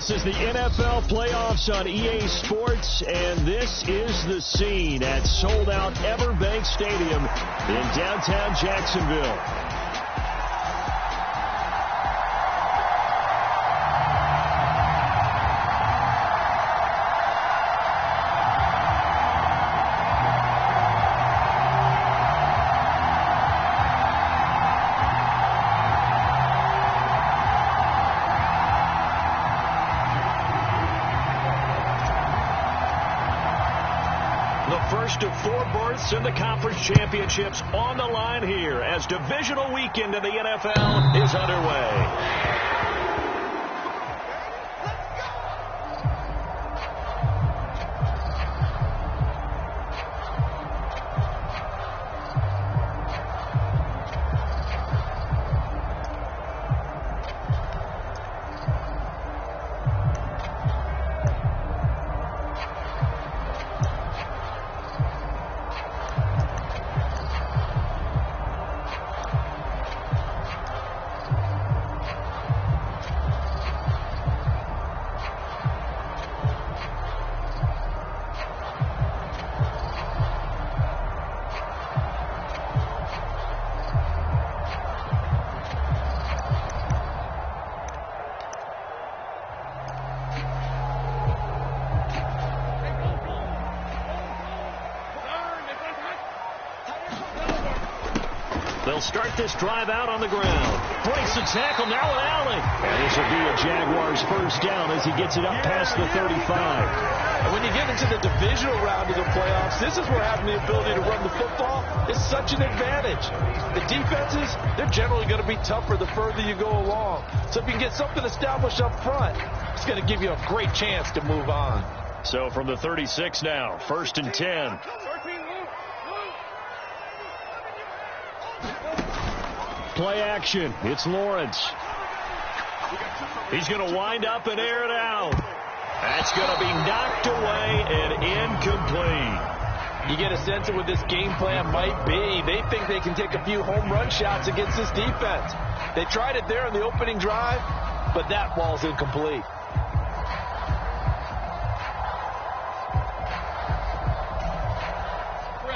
This is the NFL playoffs on EA Sports, and this is the scene at sold-out Everbank Stadium in downtown Jacksonville. First of 4 berths in the conference championships on the line here as divisional weekend in the NFL is underway. They'll start this drive out on the ground. Breaks the tackle, now an alley. And this will be a Jaguars first down as he gets it up past the 35. And when you get into the divisional round of the playoffs, this is where having the ability to run the football is such an advantage. The defenses, they're generally going to be tougher the further you go along. So if you can get something established up front, it's going to give you a great chance to move on. So from the 36 now, 1st and 10. Play action. It's Lawrence. He's going to wind up and air it out. That's going to be knocked away and incomplete. You get a sense of what this game plan might be. They think they can take a few home run shots against this defense. They tried it there in the opening drive, but that ball's incomplete.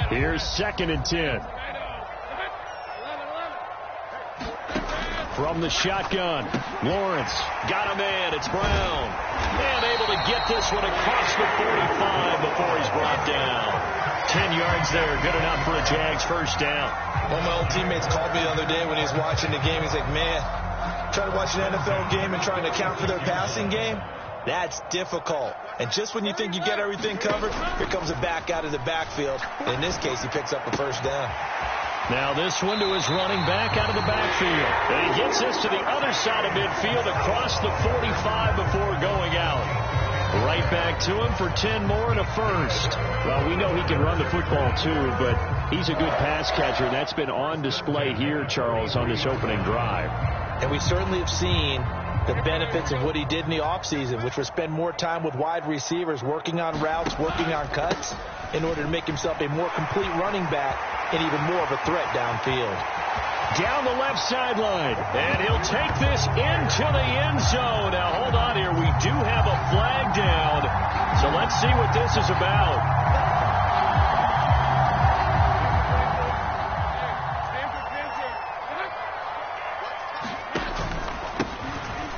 Here's 2nd and 10. From the shotgun, Lawrence got him in. It's Brown. And able to get this one across the 45 before he's brought down. 10 yards there, good enough for a Jags first down. One of my old teammates called me the other day when he was watching the game. He's like, man, trying to watch an NFL game and trying to account for their passing game, that's difficult. And just when you think you get everything covered, here comes a back out of the backfield. In this case, he picks up a first down. Now this one to his running back out of the backfield. And he gets this to the other side of midfield across the 45 before going out. Right back to him for 10 more and a first. Well, we know he can run the football too, but he's a good pass catcher. And that's been on display here, Charles, on this opening drive. And we certainly have seen the benefits of what he did in the offseason, which was spend more time with wide receivers, working on routes, working on cuts, in order to make himself a more complete running back and even more of a threat downfield. Down the left sideline, and he'll take this into the end zone. Now, hold on here. We do have a flag down, so let's see what this is about.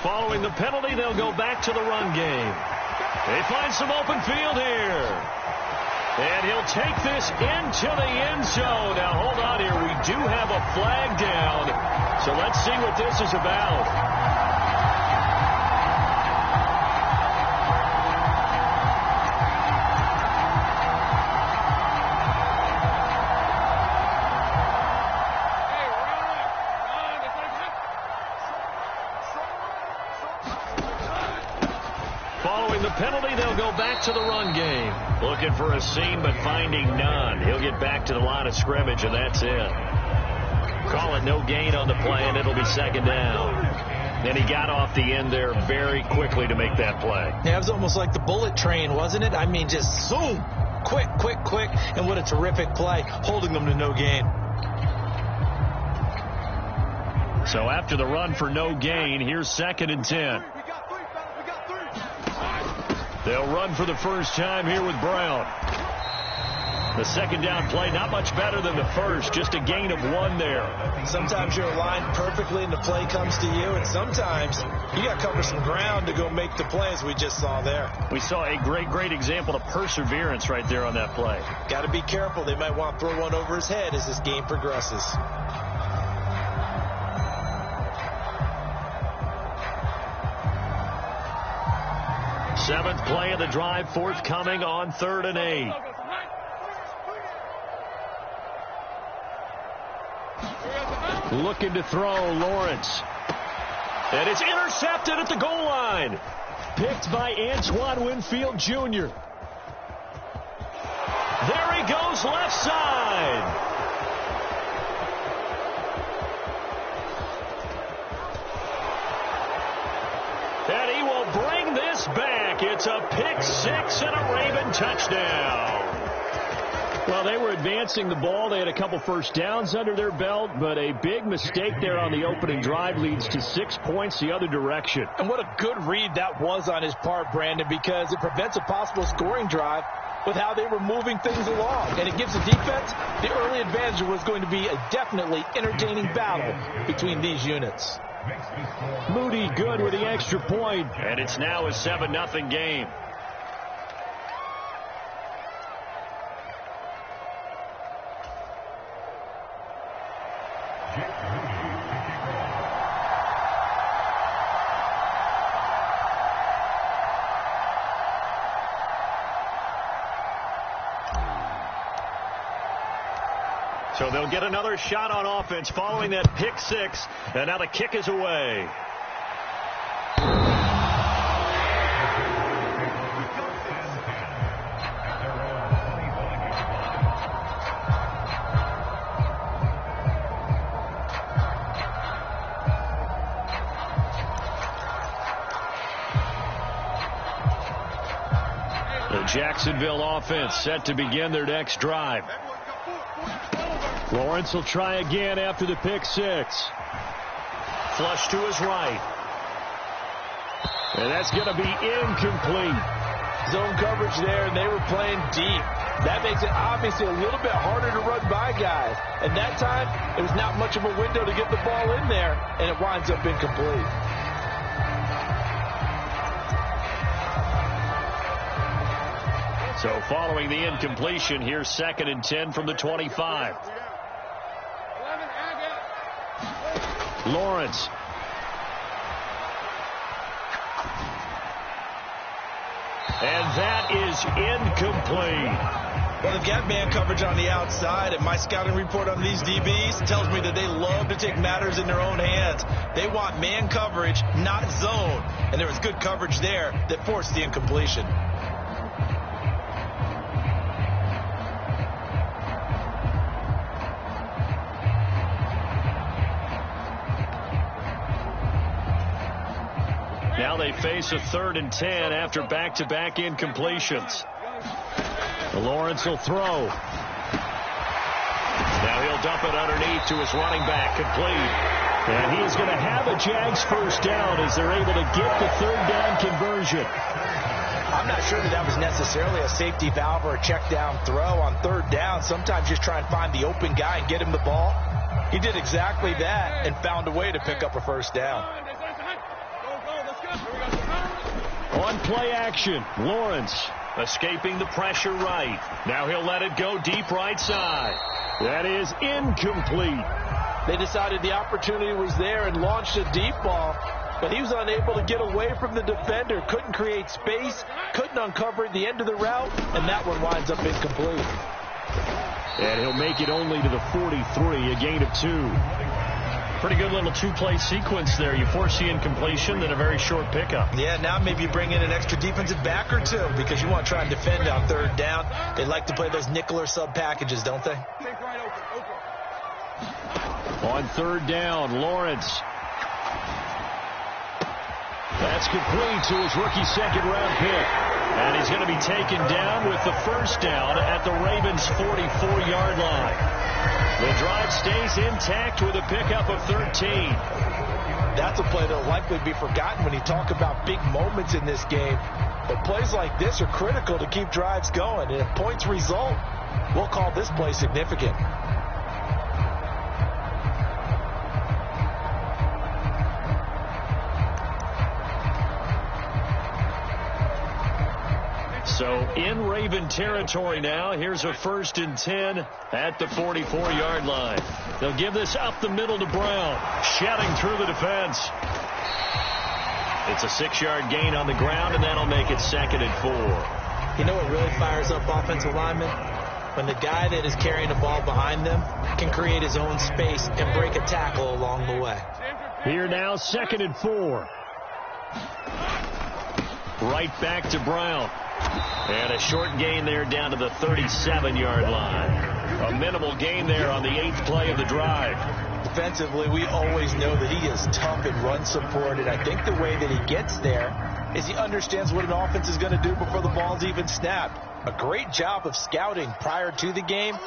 Following the penalty, they'll go back to the run game. They find some open field here. And he'll take this into the end zone. Now, hold on here. We do have a flag down. So let's see what this is about. Following the penalty, they'll go back to the run game. Looking for a seam, but finding none. He'll get back to the line of scrimmage, and that's it. Call it no gain on the play, and it'll be 2nd down. And he got off the end there very quickly to make that play. Yeah, it was almost like the bullet train, wasn't it? I mean, just zoom. Quick, quick, quick. And what a terrific play, holding them to no gain. So after the run for no gain, here's 2nd and 10. They'll run for the first time here with Brown. The second down play, not much better than the first, just a gain of 1 there. Sometimes you're aligned perfectly and the play comes to you, and sometimes you got to cover some ground to go make the play, as we just saw there. We saw a great example of perseverance right there on that play. Got to be careful. They might want to throw one over his head as this game progresses. Seventh play of the drive, forthcoming on 3rd and 8. Looking to throw, Lawrence. And it's intercepted at the goal line. Picked by Antoine Winfield Jr. There he goes, left side. And he will bring this back. It's a pick 6 and a Raven touchdown. Well, they were advancing the ball. They had a couple first downs under their belt, but a big mistake there on the opening drive leads to 6 points the other direction. And what a good read that was on his part, Brandon, because it prevents a possible scoring drive with how they were moving things along. And it gives the defense the early advantage. Was going to be a definitely entertaining battle between these units. Moody good with the extra point, and it's now a 7-0 game. So they'll get another shot on offense following that pick 6, and now the kick is away. The Jacksonville offense set to begin their next drive. Lawrence will try again after the pick 6. Flush to his right. And that's going to be incomplete. Zone coverage there, and they were playing deep. That makes it obviously a little bit harder to run by guys. And that time, it was not much of a window to get the ball in there, and it winds up incomplete. So following the incompletion, here's 2nd and 10 from the 25. Lawrence. And that is incomplete. Well, they've got man coverage on the outside, and my scouting report on these DBs tells me that they love to take matters in their own hands. They want man coverage, not zone. And there was good coverage there that forced the incompletion. Now they face a 3rd and 10 after back-to-back incompletions. Lawrence will throw. Now he'll dump it underneath to his running back, complete. And he is going to have a Jags first down as they're able to get the 3rd down conversion. I'm not sure that was necessarily a safety valve or a check down throw on 3rd down. Sometimes just try and find the open guy and get him the ball. He did exactly that and found a way to pick up a first down. On play action, Lawrence escaping the pressure right. Now he'll let it go deep right side. That is incomplete. They decided the opportunity was there and launched a deep ball, but he was unable to get away from the defender, couldn't create space, couldn't uncover the end of the route, and that one winds up incomplete. And he'll make it only to the 43, a gain of 2. Pretty good little 2-play sequence there. You force the incompletion, then a very short pickup. Yeah, now maybe you bring in an extra defensive back or two because you want to try and defend on 3rd down. They like to play those nickel or sub packages, don't they? On 3rd down, Lawrence. That's complete to his rookie 2nd-round pick. And he's going to be taken down with the first down at the Ravens' 44-yard line. The drive stays intact with a pickup of 13. that's a play that will likely be forgotten when you talk about big moments in this game. But plays like this are critical to keep drives going. And if points result, we'll call this play significant. So in Raven territory now. Here's a 1st and 10 at the 44-yard line. They'll give this up the middle to Brown. Shedding through the defense. It's a 6-yard gain on the ground, and that'll make it 2nd and 4. You know what really fires up offensive linemen? When the guy that is carrying the ball behind them can create his own space and break a tackle along the way. Here now, 2nd and 4. Right back to Brown. And a short gain there down to the 37-yard line. A minimal gain there on the 8th play of the drive. Defensively, we always know that he is tough and run supported. I think the way that he gets there is he understands what an offense is going to do before the ball's even snapped. A great job of scouting prior to the game,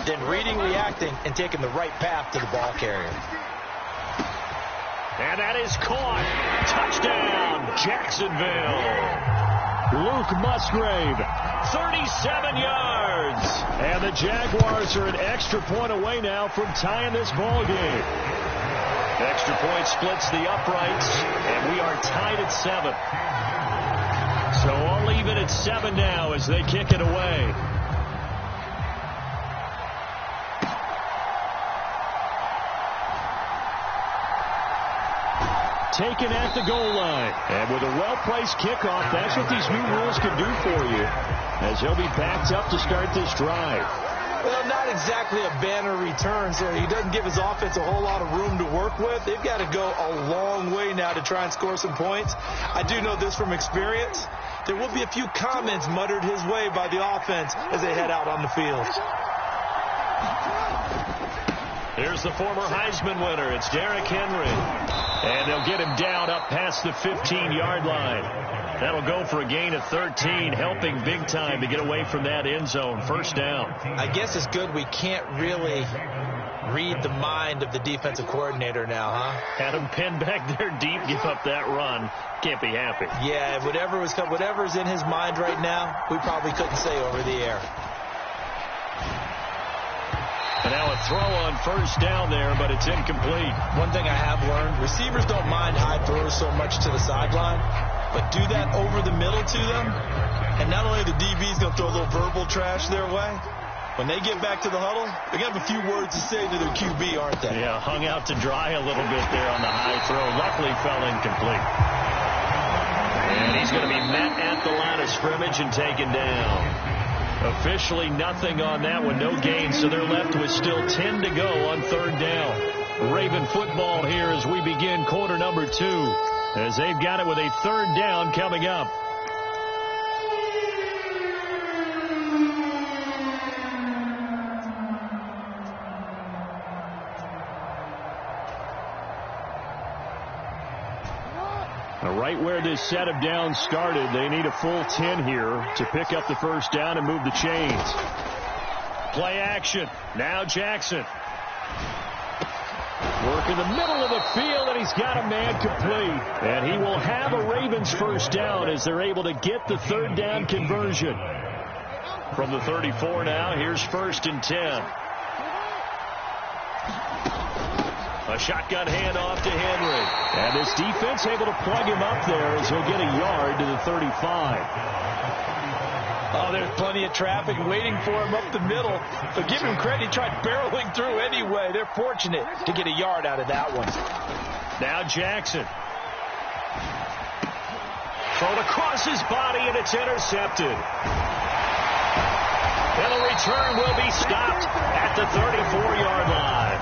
then reading, reacting, and taking the right path to the ball carrier. And that is caught. Touchdown, Jacksonville. Luke Musgrave, 37 yards. And the Jaguars are an extra point away now from tying this ball game. Extra point splits the uprights, and we are tied at 7. So all even at 7 now as they kick it away. Taken at the goal line. And with a well-placed kickoff, that's what these new rules can do for you, as he'll be backed up to start this drive. Well, not exactly a banner return, so he doesn't give his offense a whole lot of room to work with. They've got to go a long way now to try and score some points. I do know this from experience. There will be a few comments muttered his way by the offense as they head out on the field. Here's the former Heisman winner. It's Derrick Henry. And they'll get him down up past the 15-yard line. That'll go for a gain of 13, helping big time to get away from that end zone. 1st down. I guess it's good we can't really read the mind of the defensive coordinator now, huh? Had him pinned back there deep, give up that run. Can't be happy. Yeah, whatever's in his mind right now, we probably couldn't say over the air. And now a throw on 1st down there, but it's incomplete. One thing I have learned, receivers don't mind high throws so much to the sideline, but do that over the middle to them, and not only are the DBs going to throw a little verbal trash their way, when they get back to the huddle, they're going to have a few words to say to their QB, aren't they? Yeah, hung out to dry a little bit there on the high throw. Luckily fell incomplete. And he's going to be met at the line of scrimmage and taken down. Officially nothing on that one, no gain, so they're left with still 10 to go on 3rd down. Raven football here as we begin quarter number 2, as they've got it with a 3rd down coming up. Right where this set of downs started, they need a full 10 here to pick up the 1st down and move the chains. Play action. Now Jackson. Work in the middle of the field, and he's got a man complete. And he will have a Ravens 1st down as they're able to get the 3rd down conversion. From the 34 now, here's 1st and 10. A shotgun handoff to Henry. And this defense able to plug him up there as he'll get a yard to the 35. Oh, there's plenty of traffic waiting for him up the middle. But give him credit, he tried barreling through anyway. They're fortunate to get a yard out of that one. Now Jackson. Thrown across his body, and it's intercepted. And the return will be stopped at the 34-yard line.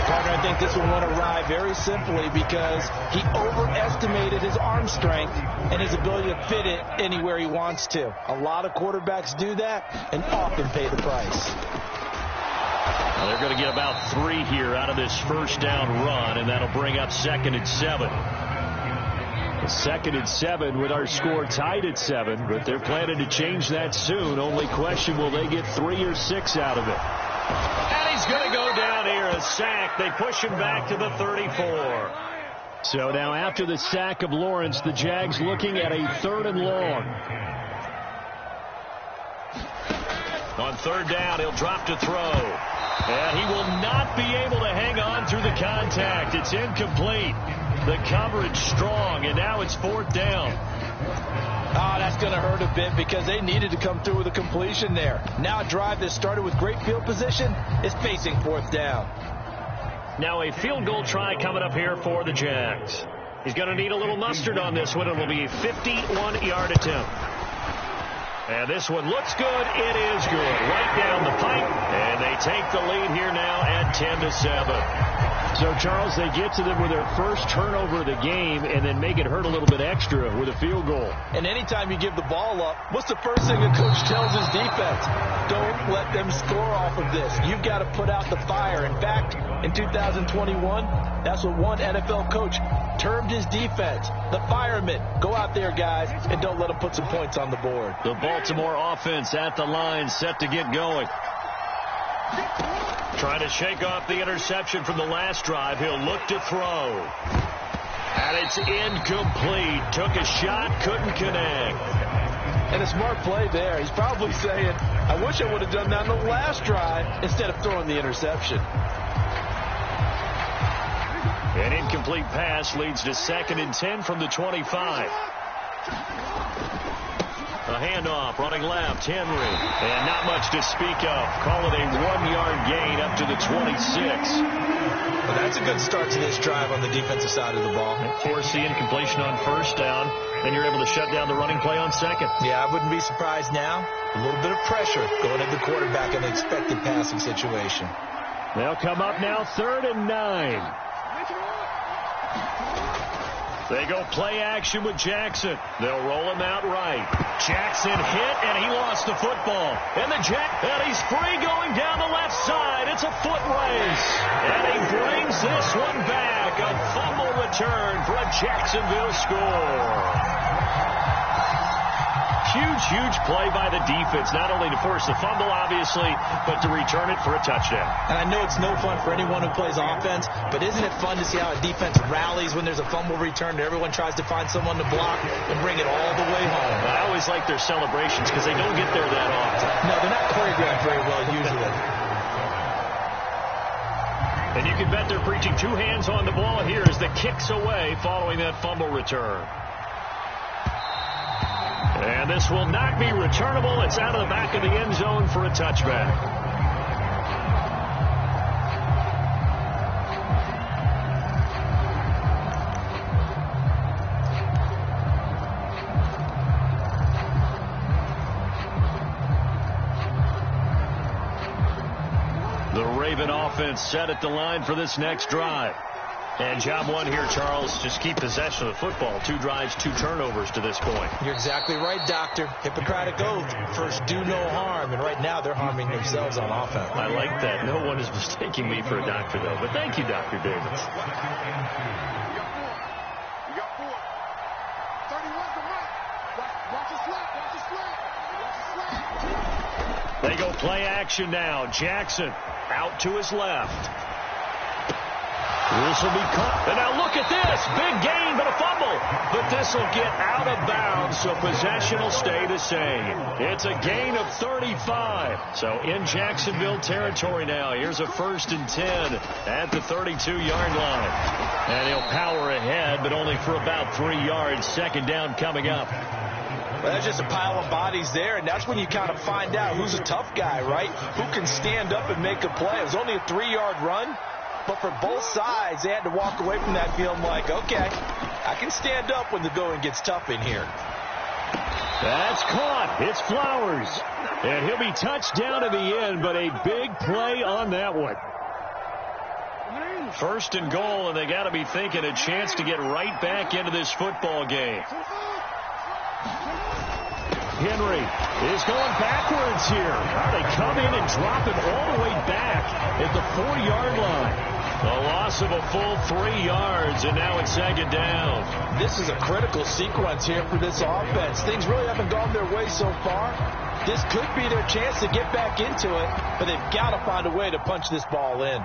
Partner, I think this one won't arrive very simply because he overestimated his arm strength and his ability to fit it anywhere he wants to. A lot of quarterbacks do that and often pay the price. Well, they're going to get about 3 here out of this 1st down run, and that'll bring up 2nd and 7. 2nd and 7 with our score tied at 7, but they're planning to change that soon. Only question, will they get 3 or 6 out of it? And he's going to go down here, a sack. They push him back to the 34. So now after the sack of Lawrence, the Jags looking at a 3rd and long. On 3rd down, he'll drop to throw. And he will not be able to hang on through the contact. It's incomplete. The coverage strong, and now it's 4th down. Oh, that's going to hurt a bit because they needed to come through with a completion there. Now a drive that started with great field position is facing 4th down. Now a field goal try coming up here for the Jags. He's going to need a little mustard on this one. It will be a 51-yard attempt. And this one looks good. It is good. Right down the pipe. And they take the lead here now at 10-7. So, Charles, they get to them with their first turnover of the game and then make it hurt a little bit extra with a field goal. And anytime you give the ball up, what's the first thing a coach tells his defense? Don't let them score off of this. You've got to put out the fire. In fact, in 2021, that's what one NFL coach termed his defense. The firemen. Go out there, guys, and don't let them put some points on the board. The Baltimore offense at the line, set to get going. Trying to shake off the interception from the last drive. He'll look to throw. And it's incomplete. Took a shot, couldn't connect. And a smart play there. He's probably saying, I wish I would have done that on the last drive instead of throwing the interception. An incomplete pass leads to 2nd and 10 from the 25. A handoff, running left, Henry. And not much to speak of. Call it a 1-yard gain up to the 26. Well, that's a good start to this drive on the defensive side of the ball. Force the incompletion on 1st down. Then you're able to shut down the running play on 2nd. Yeah, I wouldn't be surprised now. A little bit of pressure going at the quarterback in an expected passing situation. They'll come up now 3rd and 9. They go play action with Jackson. They'll roll him out right. Jackson hit, and he lost the football. And he's free going down the left side. It's a foot race. And he brings this one back. A fumble return for a Jacksonville score. Huge play by the defense, not only to force the fumble, obviously, but to return it for a touchdown. And I know it's no fun for anyone who plays offense, but isn't it fun to see how a defense rallies when there's a fumble return and everyone tries to find someone to block and bring it all the way home? I always like their celebrations because they don't get there that often. No, they're not choreographed very well usually. And you can bet they're preaching 2 hands on the ball here as the kick's away following that fumble return. And this will not be returnable. It's out of the back of the end zone for a touchback. The Raven offense set at the line for this next drive. And job one here, Charles, just keep possession of the football. 2 drives, 2 turnovers to this point. You're exactly right, Doctor. Hippocratic oath. First, do no harm. And right now, they're harming themselves on offense. I like that. No one is mistaking me for a doctor, though. But thank you, Dr. Davis. They go play action now. Jackson out to his left. This will be caught. And now look at this. Big gain, but a fumble. But this will get out of bounds, so possession will stay the same. It's a gain of 35. So in Jacksonville territory now. Here's a 1st and 10 at the 32-yard line. And he'll power ahead, but only for about 3 yards. 2nd down coming up. Well, that's just a pile of bodies there, and that's when you kind of find out who's a tough guy, right? Who can stand up and make a play. It was only a 3-yard run. But for both sides, they had to walk away from that feeling like, okay, I can stand up when the going gets tough in here. That's caught. It's Flowers. And he'll be touched down in the end, but a big play on that one. 1st and goal, and they got to be thinking a chance to get right back into this football game. Henry is going backwards here. They come in and drop it all the way back at the 4-yard line. A loss of a full 3 yards, and now it's 2nd down. This is a critical sequence here for this offense. Things really haven't gone their way so far. This could be their chance to get back into it, but they've got to find a way to punch this ball in.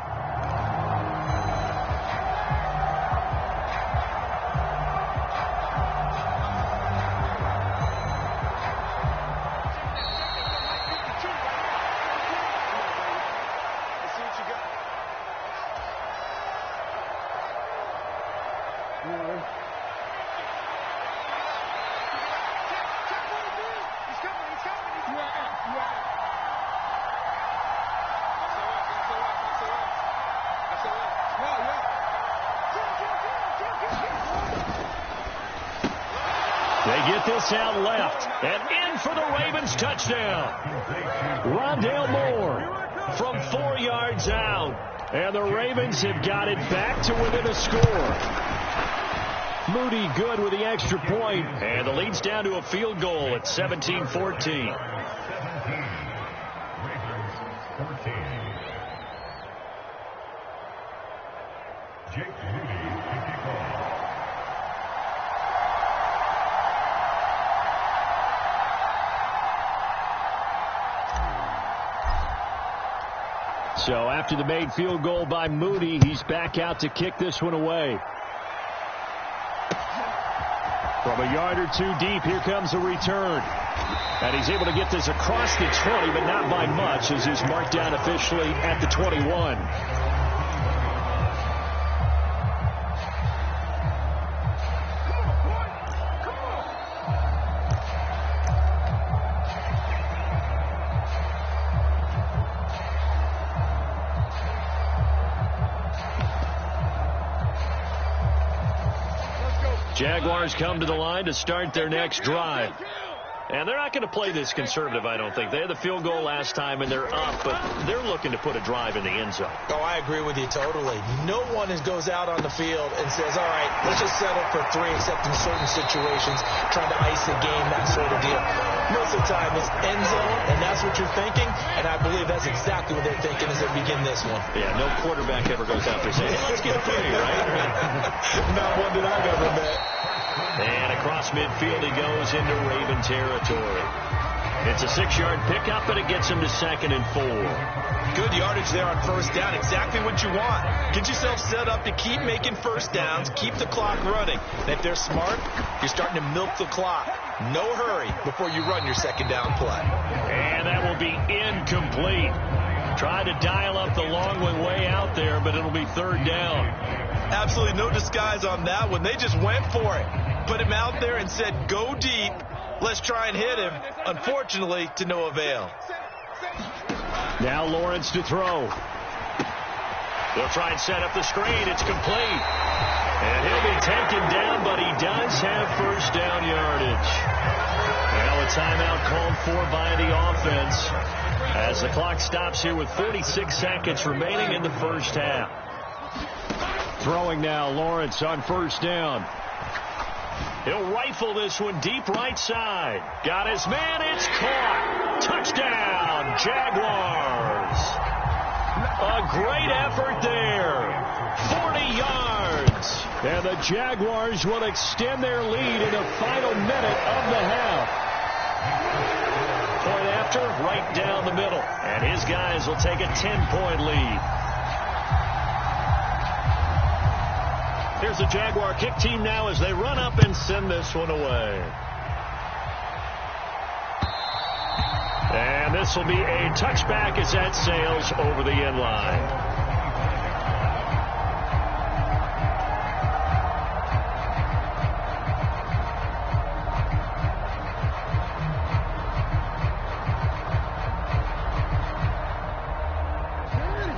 get this out left. And in for the Ravens touchdown. Rondale Moore from 4 yards out. And the Ravens have got it back to within a score. Moody good with the extra point. And the lead's down to a field goal at 17-14. So after the made field goal by Moody, he's back out to kick this one away. From a yard or two deep, here comes a return. And he's able to get this across the 20, but not by much, as he's marked down officially at the 21. Jaguars come to the line to start their next drive. And they're not going to play this conservative, I don't think. They had the field goal last time, and they're up, but they're looking to put a drive in the end zone. Oh, I agree with you totally. No one goes out on the field and says, all right, let's just settle for 3, except in certain situations, trying to ice the game, that sort of deal. Most of the time, it's end zone, and that's what you're thinking, and I believe that's exactly what they're thinking as they begin this one. Yeah, no quarterback ever goes out there saying, hey, let's get 3, right? Not one that I've ever met. And across midfield he goes into Raven territory. It's a 6-yard pickup, and it gets him to 2nd and 4. Good yardage there on first down. Exactly what you want. Get yourself set up to keep making first downs, keep the clock running. And if they're smart, you're starting to milk the clock. No hurry before you run your second down play. And that will be incomplete. Try to dial up the long one way out there, but it'll be 3rd down. Absolutely no disguise on that one. They just went for it. Put him out there and said, go deep. Let's try and hit him. Unfortunately, to no avail. Now Lawrence to throw. They'll try and set up the screen. It's complete. And he'll be taken down, but he does have first down yardage. Well, a timeout called for by the offense as the clock stops here with 46 seconds remaining in the first half. Throwing now, Lawrence on first down. He'll rifle this one deep right side. Got his man. It's caught. Touchdown, Jaguars. A great effort there. 40 yards. And the Jaguars will extend their lead in the final minute of the half. Point after, right down the middle. And his guys will take a 10-point lead. Here's the Jaguar kick team now as they run up and send this one away. And this will be a touchback as that sails over the end line.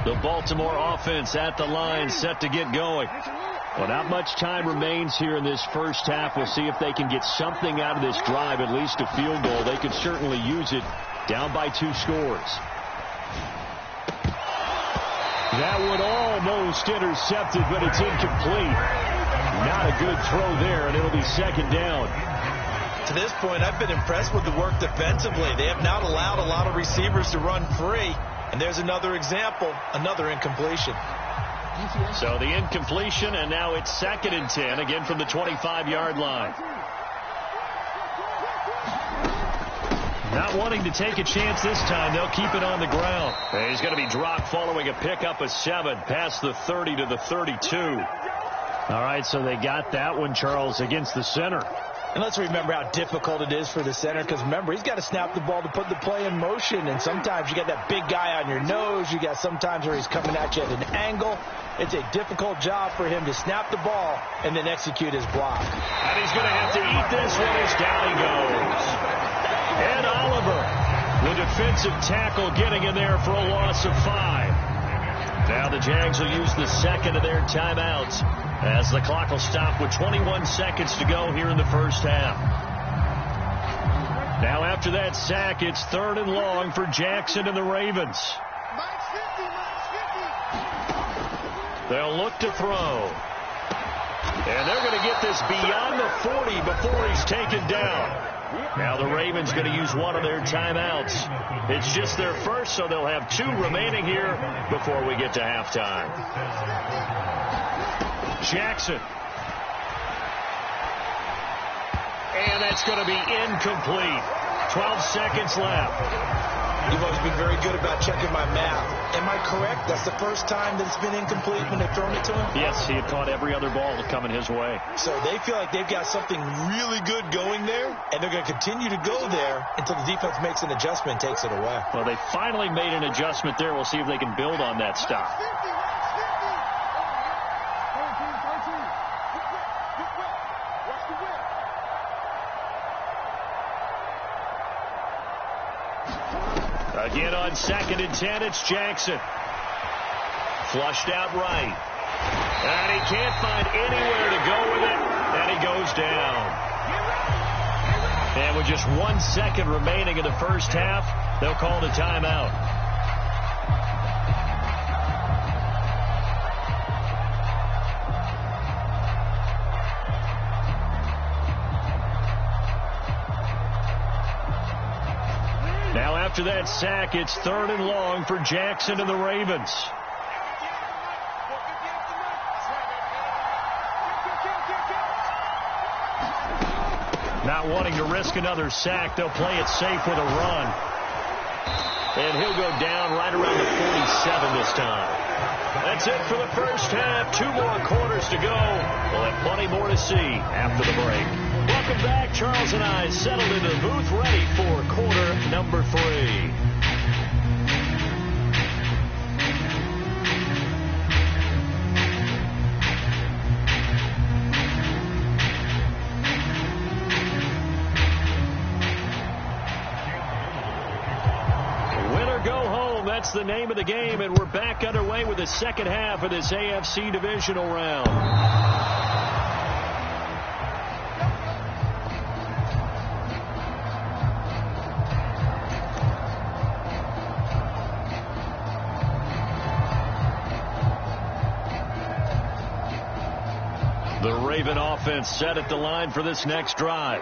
The Baltimore offense at the line, set to get going. Well, not much time remains here in this first half. We'll see if they can get something out of this drive, at least a field goal. They could certainly use it, down by 2 scores. That one almost intercepted, but it's incomplete. Not a good throw there, and it'll be 2nd down. To this point, I've been impressed with the work defensively. They have not allowed a lot of receivers to run free. And there's another example, another incompletion. So the incompletion, and now it's 2nd and 10, again from the 25-yard line. Not wanting to take a chance this time, they'll keep it on the ground. And he's going to be dropped following a pickup of 7 past the 30 to the 32. All right, so they got that one, Charles, against the center. And let's remember how difficult it is for the center, because remember, he's got to snap the ball to put the play in motion, and sometimes you got that big guy on your nose. You got sometimes where he's coming at you at an angle. It's a difficult job for him to snap the ball and then execute his block. And he's going to have to eat this one as down he goes. And Oliver, the defensive tackle, getting in there for a loss of 5. Now the Jags will use the 2nd of their timeouts as the clock will stop with 21 seconds to go here in the first half. Now after that sack, it's 3rd and long for Jackson and the Ravens. They'll look to throw. And they're going to get this beyond the 40 before he's taken down. Now the Ravens going to use one of their timeouts. It's just their first, so they'll have 2 remaining here before we get to halftime. Jackson. And that's going to be incomplete. 12 seconds left. You've always been very good about checking my math. Am I correct? That's the first time that it's been incomplete when they've thrown it to him? Yes, he had caught every other ball coming his way. So they feel like they've got something really good going there, and they're going to continue to go there until the defense makes an adjustment and takes it away. Well, they finally made an adjustment there. We'll see if they can build on that stop. Again on 2nd and 10, it's Jackson. Flushed out right. And he can't find anywhere to go with it. And he goes down. And with just 1 second remaining in the first half, they'll call the timeout. Now after that sack, it's 3rd and long for Jackson and the Ravens. Not wanting to risk another sack, they'll play it safe with a run. And he'll go down right around the 47 this time. That's it for the first half. 2 more quarters to go. We'll have plenty more to see after the break. Welcome back. Charles and I settled into the booth, ready for quarter number 3. That's the name of the game, and we're back underway with the second half of this AFC divisional round. The Raven offense set at the line for this next drive.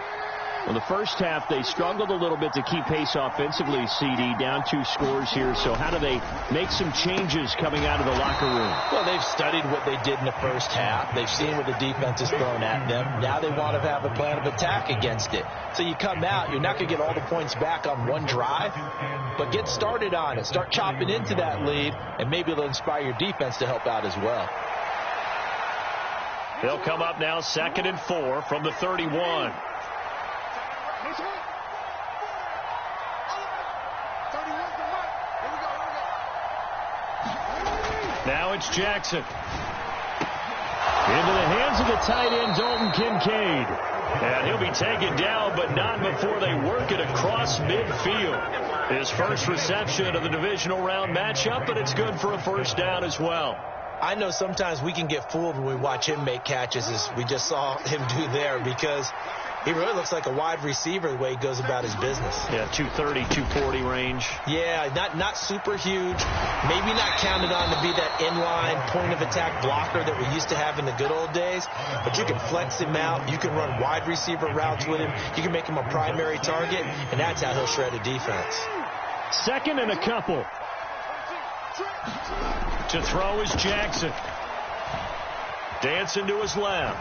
Well, the first half, they struggled a little bit to keep pace offensively, CD, down 2 scores here. So how do they make some changes coming out of the locker room? Well, they've studied what they did in the first half. They've seen what the defense has thrown at them. Now they want to have a plan of attack against it. So you come out, you're not going to get all the points back on one drive, but get started on it. Start chopping into that lead, and maybe it'll inspire your defense to help out as well. They'll come up now 2nd and 4 from the 31. Now it's Jackson. Into the hands of the tight end, Dalton Kincaid. And he'll be taken down, but not before they work it across midfield. His first reception of the divisional round matchup, but it's good for a first down as well. I know sometimes we can get fooled when we watch him make catches, as we just saw him do there, because he really looks like a wide receiver the way he goes about his business. Yeah, 230, 240 range. Yeah, not super huge. Maybe not counted on to be that inline point-of-attack blocker that we used to have in the good old days. But you can flex him out. You can run wide receiver routes with him. You can make him a primary target, and that's how he'll shred a defense. 2nd and a couple. To throw is Jackson. Dancing to his left.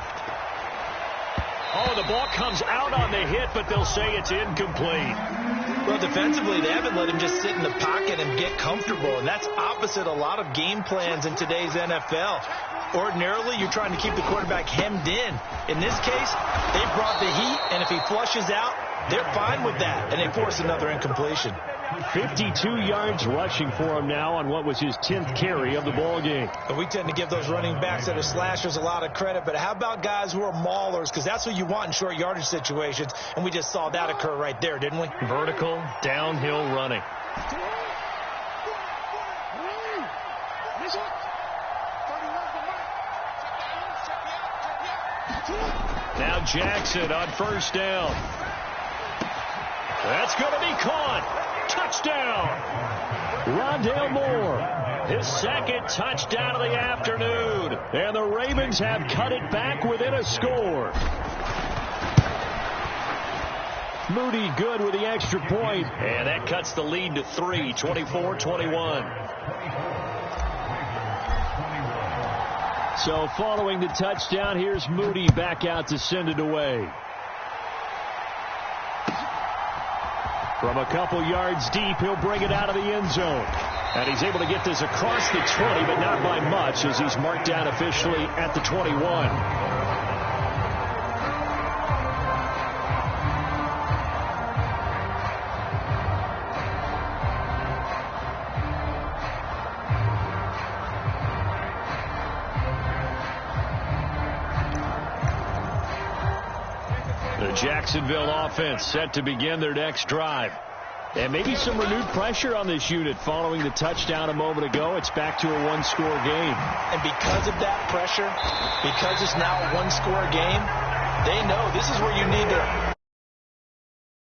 Oh, the ball comes out on the hit, but they'll say it's incomplete. Well, defensively, they haven't let him just sit in the pocket and get comfortable, and that's opposite a lot of game plans in today's NFL. Ordinarily, you're trying to keep the quarterback hemmed in. In this case, they brought the heat, and if he flushes out, they're fine with that, and they force another incompletion. 52 yards rushing for him now on what was his 10th carry of the ball game. And we tend to give those running backs that are slashers a lot of credit, but how about guys who are maulers? Because that's what you want in short yardage situations, and we just saw that occur right there, didn't we? Vertical, downhill running. Now Jackson on first down. That's going to be caught. Touchdown. Rondale Moore, his second touchdown of the afternoon. And the Ravens have cut it back within a score. Moody good with the extra point. And that cuts the lead to 3, 24-21. So following the touchdown, here's Moody back out to send it away. From a couple yards deep, he'll bring it out of the end zone. And he's able to get this across the 20, but not by much, as he's marked down officially at the 21. The Jacksonville offense set to begin their next drive. And maybe some renewed pressure on this unit following the touchdown a moment ago. It's back to a one-score game. And because of that pressure, because it's now a one-score game, they know this is where you need to